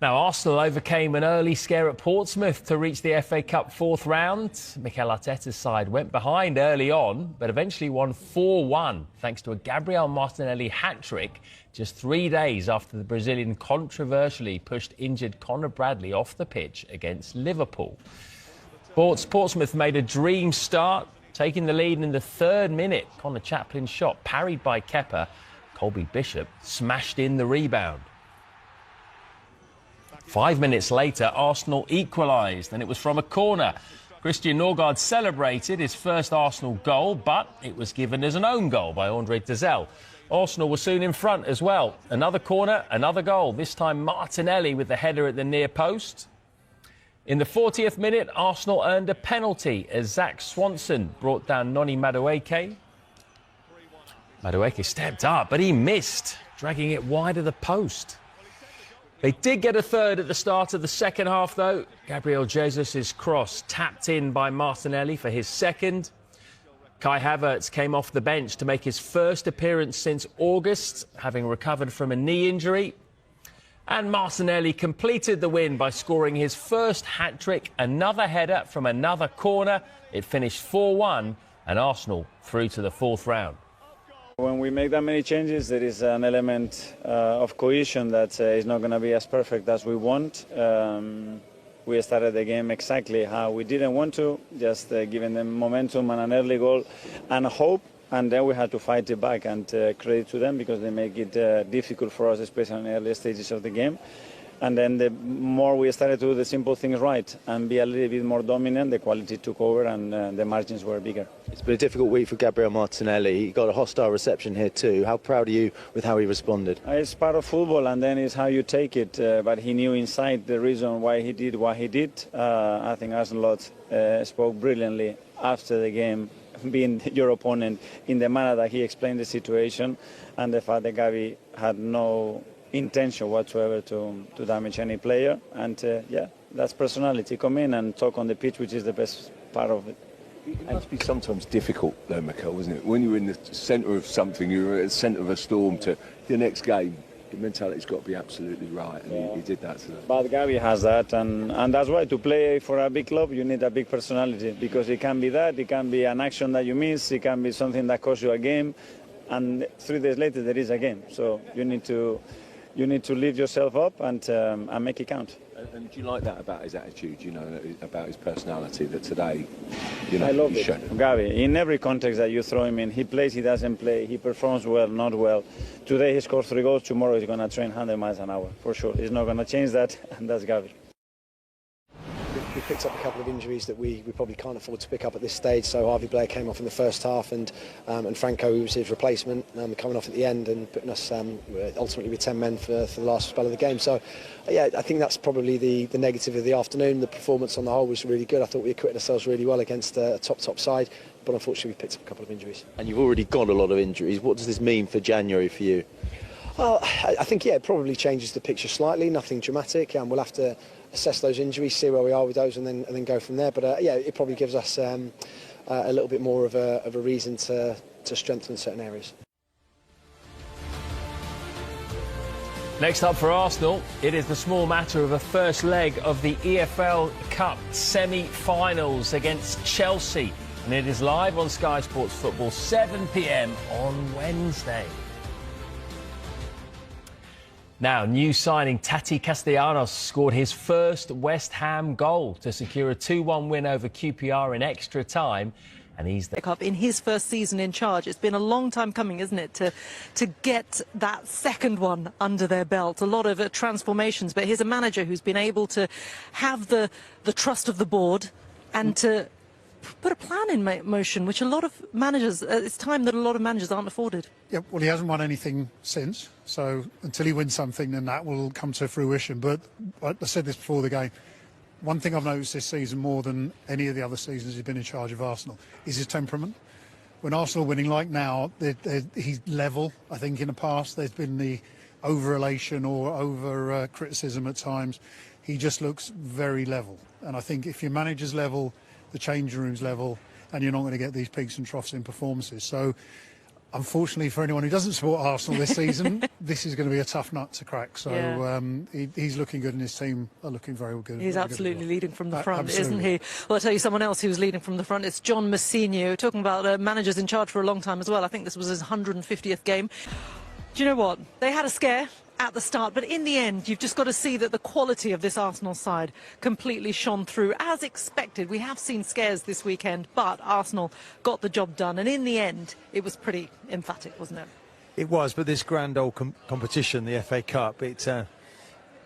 Now, Arsenal overcame an early scare at Portsmouth to reach the FA Cup fourth round. Mikel Arteta's side went behind early on, but eventually won 4-1 thanks to a Gabriel Martinelli hat-trick just 3 days after the Brazilian controversially pushed injured Conor Bradley off the pitch against Liverpool. Portsmouth made a dream start, taking the lead in the 3rd minute. Connor Chaplin's shot, parried by Kepa. Colby Bishop smashed in the rebound. 5 minutes later, Arsenal equalised, and it was from a corner. Christian Norgard celebrated his first Arsenal goal, but it was given as an own goal by Andre Dezel. Arsenal were soon in front as well. Another corner, another goal, this time Martinelli with the header at the near post. In the 40th minute, Arsenal earned a penalty as Zach Swanson brought down Noni Madueke. Madueke stepped up, but he missed, dragging it wide of the post. They did get a third at the start of the second half, though. Gabriel Jesus' cross tapped in by Martinelli for his second. Kai Havertz came off the bench to make his first appearance since August, having recovered from a knee injury. And Martinelli completed the win by scoring his first hat-trick, another header from another corner. It finished 4-1, and Arsenal through to the fourth round. When we make that many changes, there is an element of cohesion that is not going to be as perfect as we want. We started the game exactly how we didn't want to, just giving them momentum and an early goal and hope, and then we had to fight it back, and credit to them because they make it difficult for us, especially in the early stages of the game. And then the more we started to do the simple things right and be a little bit more dominant, the quality took over and the margins were bigger. It's been a difficult week for Gabriel Martinelli. He got a hostile reception here too. How proud are you with how he responded? It's part of football, and then it's how you take it. But he knew inside the reason why he did what he did. I think Arsenal spoke brilliantly after the game, being your opponent, in the manner that he explained the situation, and the fact that Gabi had no intention whatsoever to damage any player. And yeah, that's personality. Come in and talk on the pitch, which is the best part of it. It must be sometimes difficult though, Mikel, isn't it? When you're in the centre of something, you're at the centre of a storm, to the next game, the mentality's got to be absolutely right, and he did that today. But Gabi has that, and that's why to play for a big club you need a big personality, because it can be that, it can be an action that you miss, it can be something that costs you a game, and 3 days later there is a game. So you need to lift yourself up and make it count. And do you like that about his attitude, you know, about his personality, that today, you know, I love he's it. Gabi, in every context that you throw him in, he plays, he doesn't play, he performs well, not well. Today he scores 3 goals, tomorrow he's going to train 100 miles an hour, for sure. He's not going to change that, and that's Gabi. We picked up a couple of injuries that we probably can't afford to pick up at this stage. So Harvey Blair came off in the first half, and Franco, who was his replacement, coming off at the end and putting us ultimately with 10 men for the last spell of the game. So yeah, I think that's probably the negative of the afternoon. The performance on the whole was really good. I thought we acquitted ourselves really well against a top side, but unfortunately we picked up a couple of injuries. And you've already got a lot of injuries. What does this mean for January for you? Well, I think, yeah, it probably changes the picture slightly, nothing dramatic, and we'll have to assess those injuries, see where we are with those, and then go from there. But yeah, it probably gives us a little bit more of a reason to strengthen certain areas. Next up for Arsenal, it is the small matter of a first leg of the EFL Cup semi-finals against Chelsea. And it is live on Sky Sports Football, 7 p.m. on Wednesday. Now, new signing Tati Castellanos scored his first West Ham goal to secure a 2-1 win over QPR in extra time. And he's in his first season in charge. It's been a long time coming, isn't it, to get that second one under their belt. A lot of transformations, but here's a manager who's been able to have the trust of the board and to put a plan in motion, which a lot of managers, it's time that a lot of managers aren't afforded. Yeah, well, he hasn't won anything since, so until he wins something, then that will come to fruition. But I said this before the game, one thing I've noticed this season more than any of the other seasons he's been in charge of Arsenal is his temperament. When Arsenal are winning like now, he's level. I think in the past there's been the over-elation or over-criticism at times. He just looks very level. And I think if your manager's level, the changing room's level, and you're not going to get these peaks and troughs in performances. So unfortunately for anyone who doesn't support Arsenal this season, this is going to be a tough nut to crack. So he's looking good and his team are looking very good. He's absolutely leading from the front, absolutely. isn't he? Well, I'll tell you someone else who's leading from the front. It's John Mousinho, talking about managers in charge for a long time as well. I think this was his 150th game. Do you know what? They had a scare at the start, but in the end, you've just got to see that the quality of this Arsenal side completely shone through. As expected, we have seen scares this weekend, but Arsenal got the job done, and in the end, it was pretty emphatic, wasn't it? It was, but this grand old competition, the FA Cup, it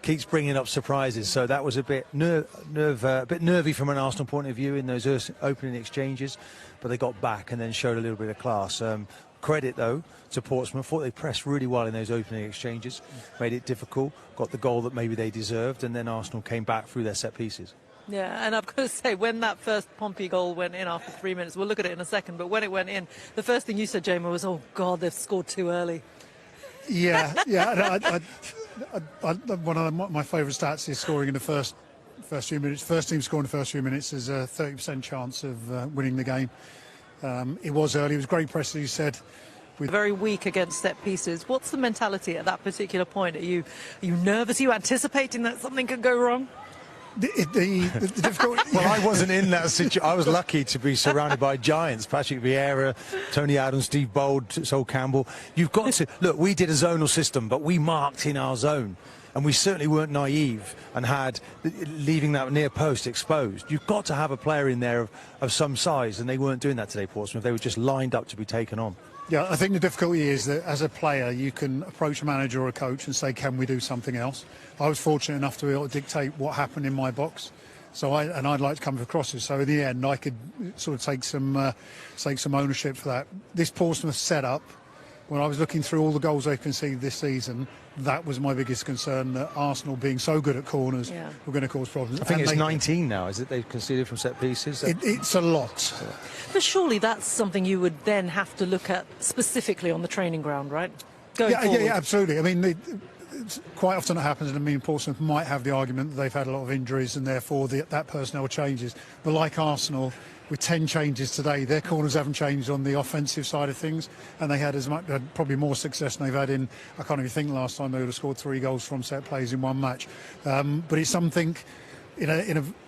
keeps bringing up surprises. So that was a bit nervy from an Arsenal point of view in those opening exchanges, but they got back and then showed a little bit of class. Credit, though, to Portsmouth. Thought they pressed really well in those opening exchanges, made it difficult, got the goal that maybe they deserved, and then Arsenal came back through their set pieces. Yeah, and I've got to say, when that first Pompey goal went in after 3 minutes, we'll look at it in a second, but when it went in, the first thing you said, Jamo, was, oh, God, they've scored too early. Yeah. One of my favourite stats is scoring in the first few minutes. First team scoring in the first few minutes is a 30% chance of winning the game. It was early. It was great press, as you said. Very weak against set pieces. What's the mentality at that particular point? Are you nervous? Are you anticipating that something could go wrong? The difficult. Well, I wasn't in that situation. I was lucky to be surrounded by giants: Patrick Vieira, Tony Adams, Steve Bold, Sol Campbell. You've got to look. We did a zonal system, but we marked in our zone. And we certainly weren't naive and leaving that near post exposed. You've got to have a player in there of some size, and they weren't doing that today, Portsmouth. They were just lined up to be taken on. Yeah, I think the difficulty is that as a player, you can approach a manager or a coach and say, can we do something else? I was fortunate enough to be able to dictate what happened in my box. So I'd like to come for crosses. So in the end, I could sort of take some ownership for that. This Portsmouth setup, when I was looking through all the goals they've conceded this season, that was my biggest concern, that Arsenal being so good at corners were going to cause problems. I think it's 19 now, is it? They've conceded from set pieces? It's a lot. But surely that's something you would then have to look at specifically on the training ground, right? Yeah, absolutely. I mean, quite often it happens, and I mean, Portsmouth might have the argument that they've had a lot of injuries and therefore that personnel changes. But like Arsenal, with 10 changes today, their corners haven't changed on the offensive side of things, and they had probably more success than they've had in, I can't even think last time they would have scored 3 goals from set plays in one match. But it's something,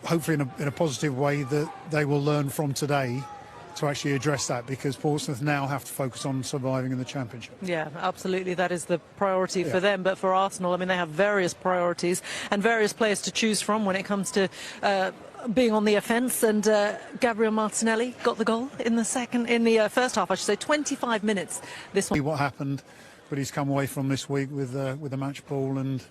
hopefully in a positive way, that they will learn from today to actually address that, because Portsmouth now have to focus on surviving in the Championship. Yeah, absolutely. That is the priority for them. But for Arsenal, I mean, they have various priorities and various players to choose from when it comes to being on the offence. And Gabriel Martinelli got the goal in the first half, I should say, 25 minutes. This one. What happened, but he's come away from this week with a match ball, and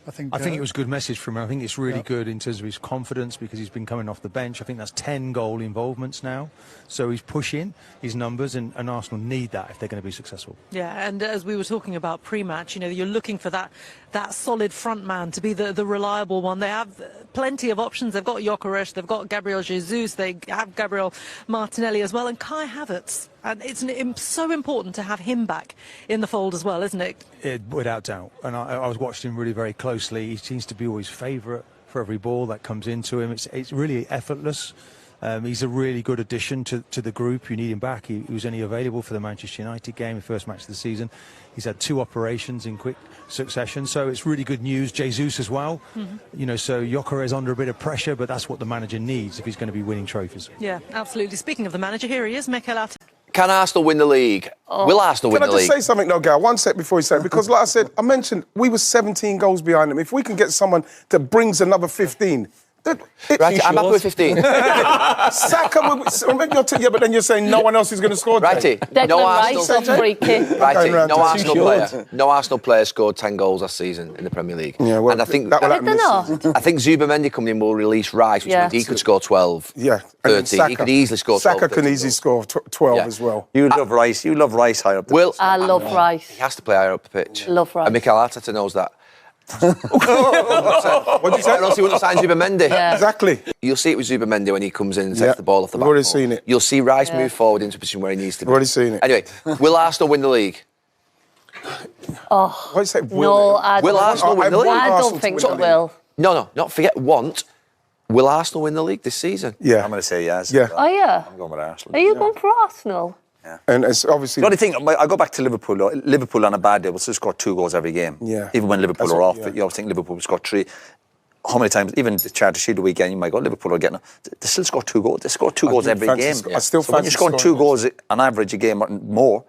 I think it was a good message from him. I think it's really good in terms of his confidence, because he's been coming off the bench. I think that's 10 goal involvements now. So he's pushing his numbers, and Arsenal need that if they're going to be successful. Yeah, and as we were talking about pre-match, you're looking for that solid front man to be the reliable one. They have plenty of options. They've got Gyökeres, they've got Gabriel Jesus, they have Gabriel Martinelli as well, and Kai Havertz. And it's so important to have him back in the fold as well, isn't it? Without doubt. And I was watching him really very closely. He seems to be always favourite for every ball that comes into him. It's really effortless. He's a really good addition to the group. You need him back. He was only available for the Manchester United game, the first match of the season. He's had 2 operations in quick succession, so it's really good news. Jesus as well. Mm-hmm. So Gyökeres under a bit of pressure, but that's what the manager needs if he's going to be winning trophies. Yeah, absolutely. Speaking of the manager, here he is, Mikel Arteta. Can Arsenal win the league? Will Arsenal win the league? Can I just say something, though, Gal? One sec before you say it. Because, like I said, I mentioned we were 17 goals behind them. If we can get someone that brings another 15... Right, I'm happy with 15. Saka, but then you're saying no one else is going to score. Righty, no Arsenal player scored 10 goals last season in the Premier League. Yeah, well, and I think I think Zubamendi coming in will release Rice, which means he could score 12. Yeah, 13. He could easily score 12. Saka can easily score 12 as well. You love Rice. You love Rice higher up the pitch. I love Rice. He has to play higher up the pitch. Love Rice. And Mikel Arteta knows that. What did you say? Or else he wouldn't sign Zubamendi. Yeah. Exactly. You'll see it with Zubamendi when he comes in and takes the ball off the back. We've already seen it. You'll see Rice move forward into a position where he needs to be. We've already seen it. Anyway, will Arsenal win the league? Oh, what do you say? no, will Arsenal win the league? I don't think it will. No, not forget want. Will Arsenal win the league this season? Yeah. I'm going to say yes. Yeah. Oh, yeah. I'm going with Arsenal. Are you going for Arsenal? Yeah. And it's obviously... The only thing, I go back to Liverpool. Liverpool on a bad day will still score 2 goals every game. Yeah. Even when Liverpool That's are what- off, yeah. you always think Liverpool will score 3. How many times, even the Charter Shield weekend, you might go, Liverpool are getting... They still score 2 goals. They score 2 goals every game. I still so when fancy you're scoring 2 scoring goals on average a game or more,